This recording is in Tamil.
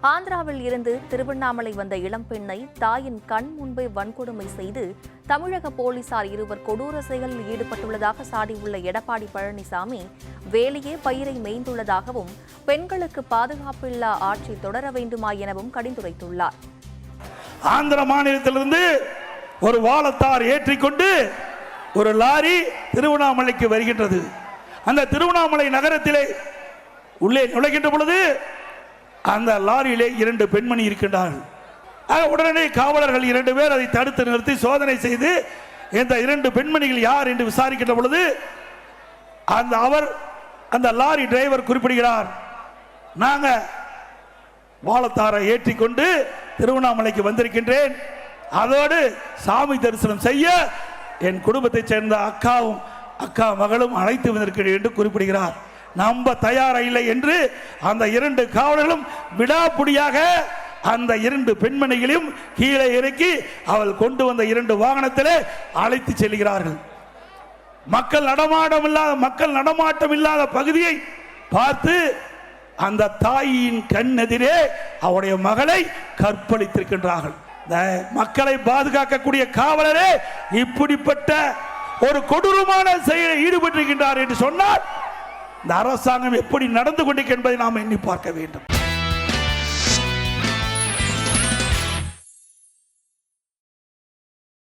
ஆந்திராவில் இருந்து திருவண்ணாமலை வந்த இளம்பெண்ணை தாயின் கண் முன்பே வன்கொடுமை செய்து தமிழக போலீசார் இருவர் கொடூர செயலில் ஈடுபட்டுள்ளதாக சாடியுள்ள எடப்பாடி பழனிசாமி வேலையே பயிரை மேய்ந்துள்ளதாகவும் பெண்களுக்கு பாதுகாப்பில்லா ஆட்சி தொடர வேண்டுமா எனவும் கடிந்துரைத்துள்ளார். ஆந்திர மாநிலத்திலிருந்து ஒரு வாழத்தார் ஏற்றிக்கொண்டு ஒரு லாரி திருவண்ணாமலைக்கு வருகின்றது. அந்த திருவண்ணாமலை நகரத்திலே உள்ளே நுழைகின்ற பொழுது அந்த லாரியிலே 2 பெண்மணி இருக்கின்றார்கள். உடனே காவலர்கள் 2 பேர் அதை தடுத்து நிறுத்தி சோதனை செய்து இந்த 2 பெண்மணிகள் யார் என்று விசாரிக்கின்ற பொழுது அந்த லாரி டிரைவர் குறிப்பிடுகிறார், நாங்க வாழத்தாரை ஏற்றிக்கொண்டு திருவண்ணாமலைக்கு வந்திருக்கின்றேன், அதோடு சாமி தரிசனம் செய்ய என் குடும்பத்தைச் சேர்ந்த அக்கா மகளும் அழைத்து வந்திருக்கிறேன் என்று குறிப்பிடுகிறார். நம்ப தயாரா இல்லை என்று அந்த 2 காவலர்களும் விடாப்புடியாக அந்த 2 பெண்மணிகளையும் கீழே இறக்கி அவள் கொண்டு வந்த 2 வாகனத்திலே அழைத்து செல்கிறார்கள். மக்கள் நடமாட்டம் இல்லாத பகுதியை பார்த்து அந்த தாயின் கண்ணெதிரே அவருடைய மகளை கற்பழித்திருக்கின்றார்கள். மக்களை பாதுகாக்கக்கூடிய காவலரே இப்படிப்பட்ட ஒரு கொடூரமான செயலில் ஈடுபட்டிருக்கின்றார் என்று சொன்னால் இந்த அரசாங்கம் எப்படி நடந்து கொண்டிருக்கிறது என்பதை நாம் எண்ணி பார்க்க வேண்டும்.